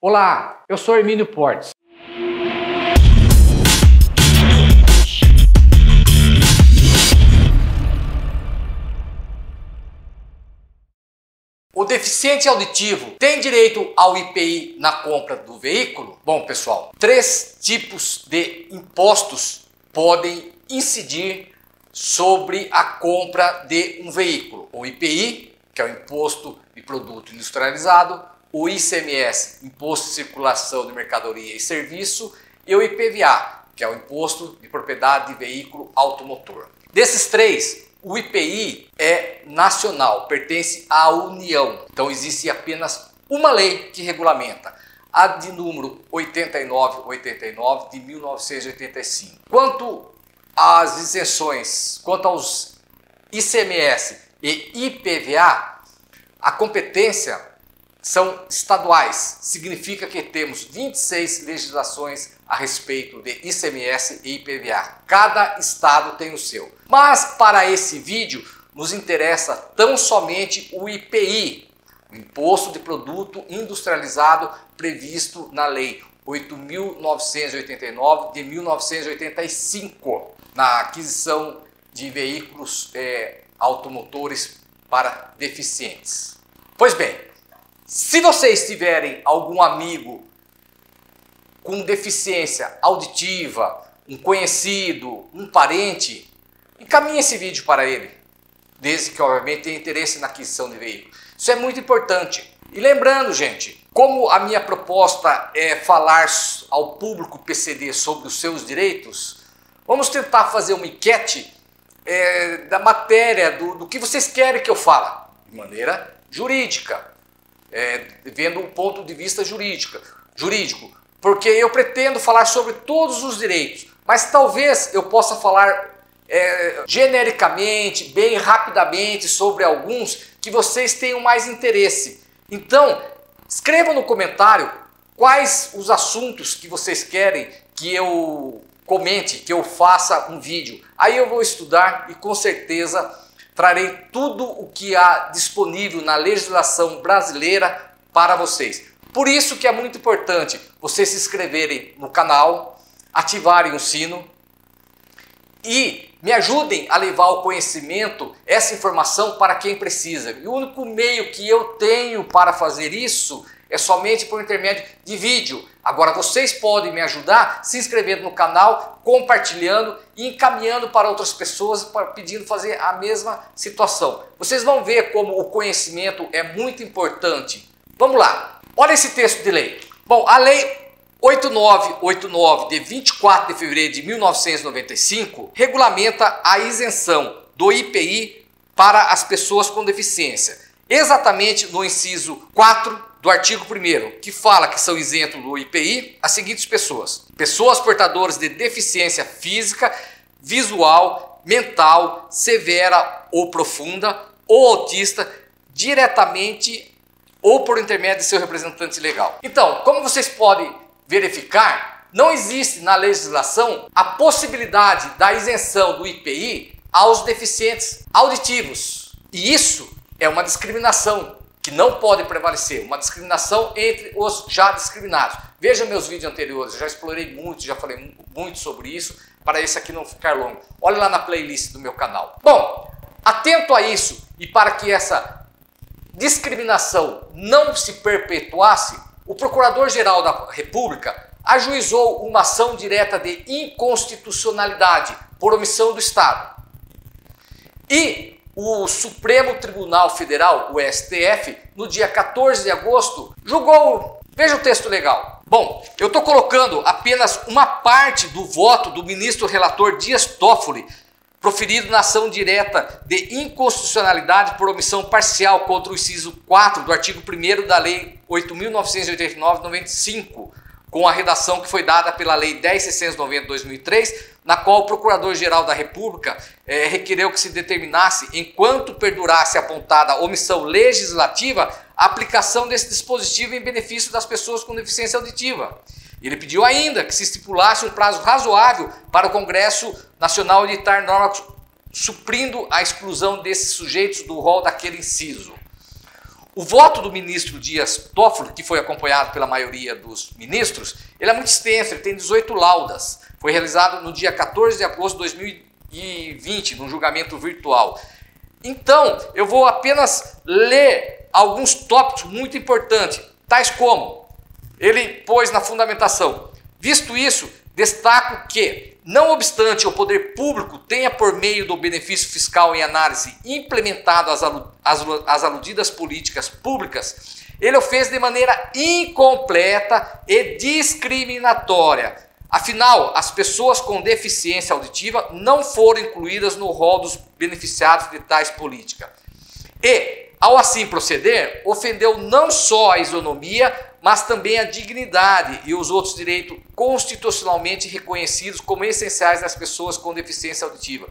Olá, eu sou Hermínio Portes. O deficiente auditivo tem direito ao IPI na compra do veículo? Bom, pessoal, 3 tipos de impostos podem incidir sobre a compra de um veículo. O IPI, que é o Imposto de Produto Industrializado, o ICMS, Imposto de Circulação de Mercadoria e Serviço, e o IPVA, que é o Imposto de Propriedade de Veículo Automotor. Desses 3, o IPI é nacional, pertence à União. Então existe apenas uma lei que regulamenta, a de número 8989 de 1985. Quanto às isenções, quanto aos ICMS e IPVA, a competência são estaduais, significa que temos 26 legislações a respeito de ICMS e IPVA. Cada estado tem o seu. Mas para esse vídeo nos interessa tão somente o IPI, o Imposto de Produto Industrializado previsto na Lei 8.989 de 1985, na aquisição de veículos automotores para deficientes. Pois bem, se vocês tiverem algum amigo com deficiência auditiva, um conhecido, um parente, encaminhe esse vídeo para ele, desde que obviamente tenha interesse na aquisição de veículo. Isso é muito importante. E lembrando, gente, como a minha proposta é falar ao público PCD sobre os seus direitos, vamos tentar fazer uma enquete da matéria, do que vocês querem que eu fale, de maneira jurídica. Vendo um ponto de vista jurídico, porque eu pretendo falar sobre todos os direitos, mas talvez eu possa falar genericamente, bem rapidamente sobre alguns que vocês tenham mais interesse. Então, escrevam no comentário quais os assuntos que vocês querem que eu comente, que eu faça um vídeo. Aí eu vou estudar e com certeza trarei tudo o que há disponível na legislação brasileira para vocês. Por isso que é muito importante vocês se inscreverem no canal, ativarem o sino e me ajudem a levar ao conhecimento essa informação para quem precisa. E o único meio que eu tenho para fazer isso é somente por intermédio de vídeo. Agora vocês podem me ajudar se inscrevendo no canal, compartilhando e encaminhando para outras pessoas pedindo fazer a mesma situação. Vocês vão ver como o conhecimento é muito importante. Vamos lá, olha esse texto de lei. Bom, a lei 8989 de 24 de fevereiro de 1995 regulamenta a isenção do IPI para as pessoas com deficiência. Exatamente no inciso 4 do artigo 1º, que fala que são isentos do IPI as seguintes pessoas: pessoas portadoras de deficiência física, visual, mental, severa ou profunda, ou autista, diretamente ou por intermédio de seu representante legal. Então, como vocês podem verificar, não existe na legislação a possibilidade da isenção do IPI aos deficientes auditivos. E isso é uma discriminação que não pode prevalecer, uma discriminação entre os já discriminados. Veja meus vídeos anteriores, eu já explorei muito, já falei muito sobre isso, para esse aqui não ficar longo. Olha lá na playlist do meu canal. Bom, atento a isso e para que essa discriminação não se perpetuasse, o Procurador-Geral da República ajuizou uma ação direta de inconstitucionalidade por omissão do Estado. E o Supremo Tribunal Federal, o STF, no dia 14 de agosto, julgou. Veja o texto legal. Bom, eu estou colocando apenas uma parte do voto do ministro relator Dias Toffoli, proferido na ação direta de inconstitucionalidade por omissão parcial contra o inciso 4 do artigo 1º da Lei 8.989/95, com a redação que foi dada pela Lei 10.690/2003, na qual o Procurador-Geral da República requereu que se determinasse, enquanto perdurasse a apontada omissão legislativa, a aplicação desse dispositivo em benefício das pessoas com deficiência auditiva. Ele pediu ainda que se estipulasse um prazo razoável para o Congresso Nacional editar normas suprindo a exclusão desses sujeitos do rol daquele inciso. O voto do ministro Dias Toffoli, que foi acompanhado pela maioria dos ministros, ele é muito extenso, ele tem 18 laudas. Foi realizado no dia 14 de agosto de 2020, num julgamento virtual. Então, eu vou apenas ler alguns tópicos muito importantes, tais como, ele pôs na fundamentação: visto isso, destaco que, não obstante o poder público tenha por meio do benefício fiscal em análise implementado as aludidas políticas públicas, ele o fez de maneira incompleta e discriminatória. Afinal, as pessoas com deficiência auditiva não foram incluídas no rol dos beneficiados de tais políticas. E, ao assim proceder, ofendeu não só a isonomia, mas também a dignidade e os outros direitos constitucionalmente reconhecidos como essenciais das pessoas com deficiência auditiva.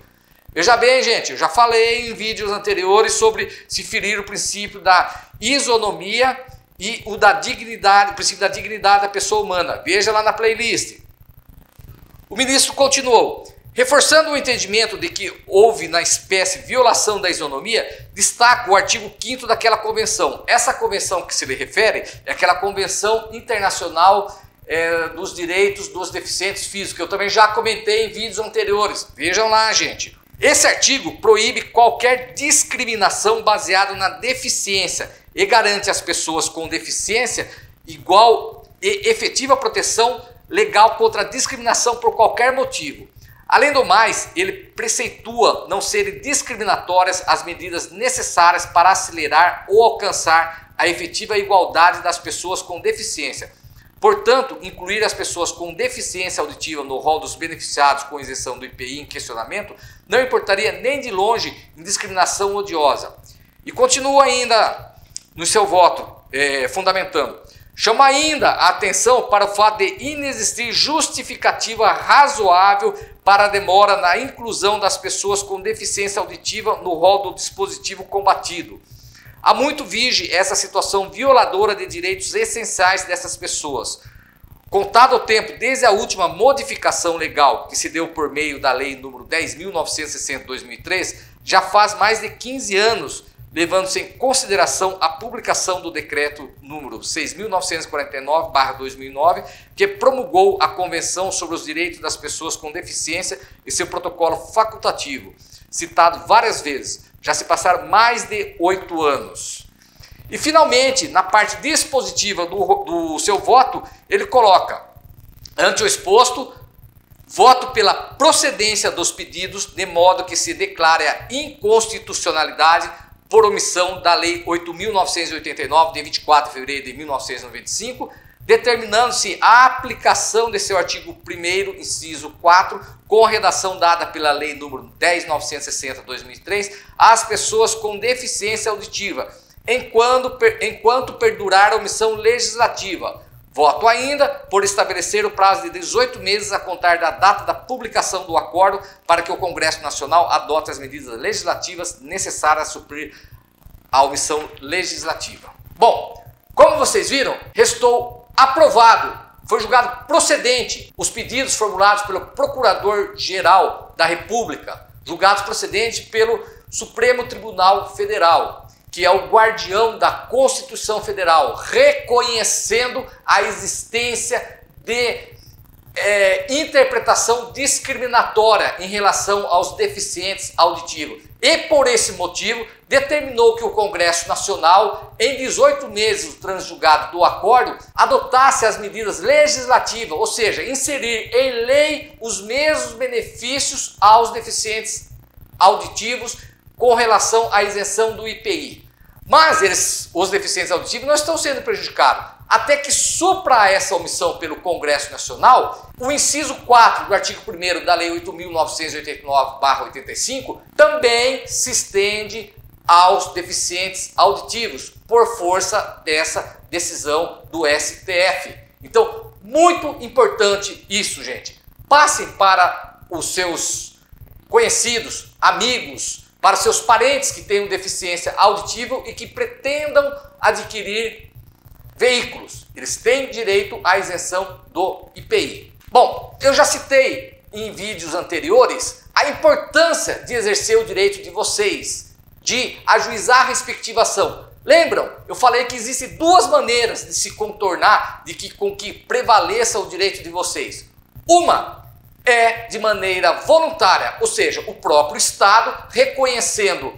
Veja bem, gente, eu já falei em vídeos anteriores sobre se ferir o princípio da isonomia e o da dignidade, o princípio da dignidade da pessoa humana. Veja lá na playlist. O ministro continuou: reforçando o entendimento de que houve na espécie violação da isonomia, destaca o artigo 5º daquela convenção. Essa convenção que se lhe refere é aquela Convenção Internacional dos Direitos dos Deficientes Físicos, que eu também já comentei em vídeos anteriores. Vejam lá, gente. Esse artigo proíbe qualquer discriminação baseada na deficiência e garante às pessoas com deficiência igual e efetiva proteção legal contra a discriminação por qualquer motivo. Além do mais, ele preceitua não serem discriminatórias as medidas necessárias para acelerar ou alcançar a efetiva igualdade das pessoas com deficiência. Portanto, incluir as pessoas com deficiência auditiva no rol dos beneficiados com isenção do IPI em questionamento não importaria nem de longe em discriminação odiosa. E continua ainda no seu voto, fundamentando: chama ainda a atenção para o fato de inexistir justificativa razoável para a demora na inclusão das pessoas com deficiência auditiva no rol do dispositivo combatido. Há muito vige essa situação violadora de direitos essenciais dessas pessoas. Contado o tempo desde a última modificação legal que se deu por meio da Lei nº 10.960 de 2003, já faz mais de 15 anos, levando-se em consideração a publicação do decreto número 6.949/2009, que promulgou a Convenção sobre os Direitos das Pessoas com Deficiência e seu protocolo facultativo, citado várias vezes. Já se passaram mais de 8 anos. E finalmente, na parte dispositiva do seu voto, ele coloca: ante o exposto, voto pela procedência dos pedidos, de modo que se declare a inconstitucionalidade por omissão da Lei 8.989, de 24 de fevereiro de 1995, determinando-se a aplicação de seu artigo 1º, inciso 4, com a redação dada pela Lei nº 10.960 de 2003, às pessoas com deficiência auditiva, enquanto perdurar a omissão legislativa. Voto ainda por estabelecer o prazo de 18 meses a contar da data da publicação do acordo para que o Congresso Nacional adote as medidas legislativas necessárias a suprir a omissão legislativa. Bom, como vocês viram, restou aprovado, foi julgado procedente os pedidos formulados pelo Procurador-Geral da República, julgados procedentes pelo Supremo Tribunal Federal, que é o guardião da Constituição Federal, reconhecendo a existência de interpretação discriminatória em relação aos deficientes auditivos. E por esse motivo, determinou que o Congresso Nacional, em 18 meses do transjulgado do acordo, adotasse as medidas legislativas, ou seja, inserir em lei os mesmos benefícios aos deficientes auditivos com relação à isenção do IPI. Mas os deficientes auditivos não estão sendo prejudicados. Até que supra essa omissão pelo Congresso Nacional, o inciso 4 do artigo 1º da Lei 8.989/85 também se estende aos deficientes auditivos, por força dessa decisão do STF. Então, muito importante isso, gente. Passem para os seus conhecidos, amigos, para os seus parentes que tenham deficiência auditiva e que pretendam adquirir veículos. Eles têm direito à isenção do IPI. Bom, eu já citei em vídeos anteriores a importância de exercer o direito de vocês de ajuizar a respectiva ação. Lembram? Eu falei que existem duas maneiras de se contornar, com que prevaleça o direito de vocês. Uma é de maneira voluntária, ou seja, o próprio Estado reconhecendo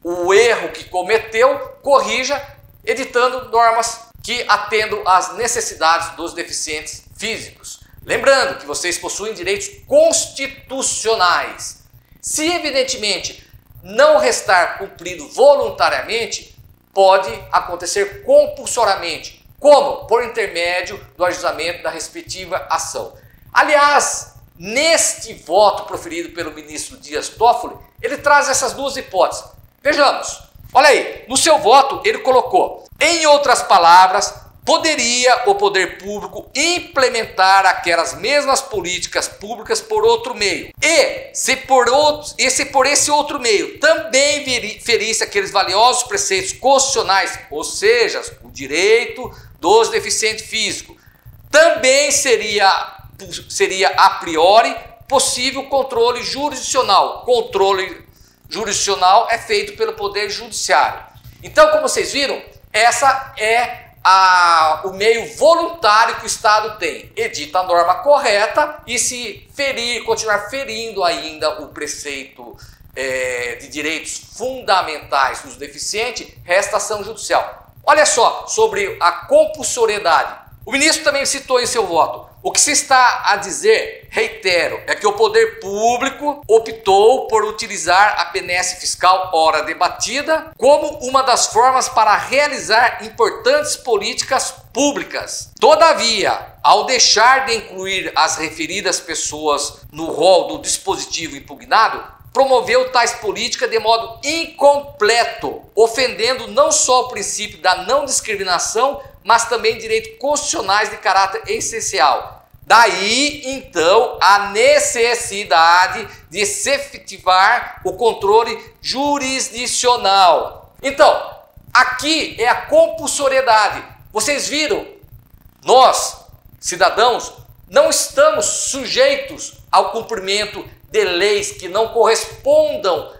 o erro que cometeu, corrija, editando normas que atendam às necessidades dos deficientes físicos. Lembrando que vocês possuem direitos constitucionais. Se evidentemente não restar cumprido voluntariamente, pode acontecer compulsoriamente, como por intermédio do ajuizamento da respectiva ação. Aliás, neste voto proferido pelo ministro Dias Toffoli, ele traz essas duas hipóteses. Vejamos, olha aí, no seu voto ele colocou, em outras palavras, poderia o poder público implementar aquelas mesmas políticas públicas por outro meio. E se por esse outro meio também ferisse aqueles valiosos preceitos constitucionais, ou seja, o direito dos deficientes físicos, também seria a priori possível controle jurisdicional. Controle jurisdicional é feito pelo Poder Judiciário. Então, como vocês viram, essa é o meio voluntário que o Estado tem. Edita a norma correta e se continuar ferindo ainda o preceito de direitos fundamentais dos deficientes, resta ação judicial. Olha só, sobre a compulsoriedade. O ministro também citou em seu voto. O que se está a dizer, reitero, é que o poder público optou por utilizar a benesse fiscal ora debatida como uma das formas para realizar importantes políticas públicas. Todavia, ao deixar de incluir as referidas pessoas no rol do dispositivo impugnado, promoveu tais políticas de modo incompleto, ofendendo não só o princípio da não discriminação, mas também direitos constitucionais de caráter essencial. Daí, então, a necessidade de se efetivar o controle jurisdicional. Então, aqui é a compulsoriedade. Vocês viram? Nós, cidadãos, não estamos sujeitos ao cumprimento de leis que não correspondam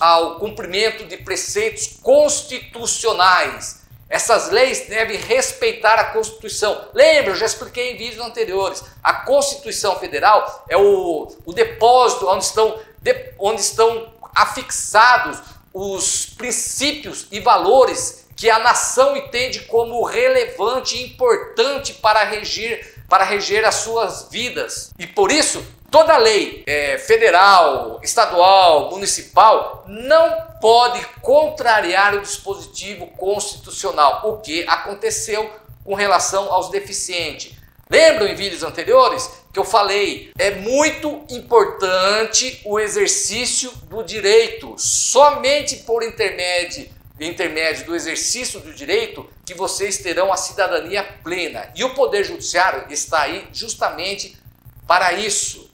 ao cumprimento de preceitos constitucionais. Essas leis devem respeitar a Constituição. Lembra, eu já expliquei em vídeos anteriores. A Constituição Federal é o depósito onde estão afixados os princípios e valores que a nação entende como relevante e importante para reger as suas vidas. E por isso, toda lei federal, estadual, municipal não pode contrariar o dispositivo constitucional, o que aconteceu com relação aos deficientes. Lembram em vídeos anteriores que eu falei, é muito importante o exercício do direito, somente por intermédio do exercício do direito que vocês terão a cidadania plena. E o Poder Judiciário está aí justamente para isso.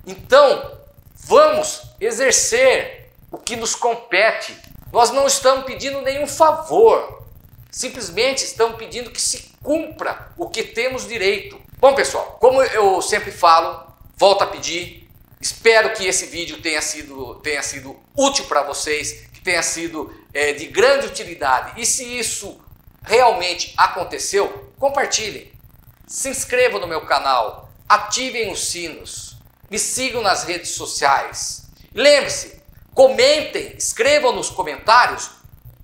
Então, vamos exercer o que nos compete. Nós não estamos pedindo nenhum favor, simplesmente estamos pedindo que se cumpra o que temos direito. Bom, pessoal, como eu sempre falo, volto a pedir, espero que esse vídeo tenha sido útil para vocês, que tenha sido de grande utilidade. E se isso realmente aconteceu, compartilhem, se inscrevam no meu canal, ativem os sinos, me sigam nas redes sociais. Lembre-se, comentem, escrevam nos comentários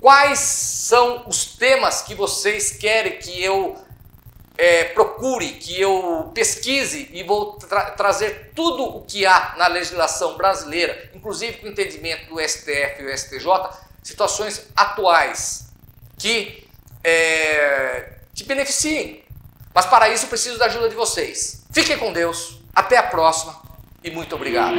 quais são os temas que vocês querem que eu procure, que eu pesquise, e vou trazer tudo o que há na legislação brasileira, inclusive com o entendimento do STF e o STJ, situações atuais que te beneficiem. Mas para isso eu preciso da ajuda de vocês. Fiquem com Deus, até a próxima e muito obrigado.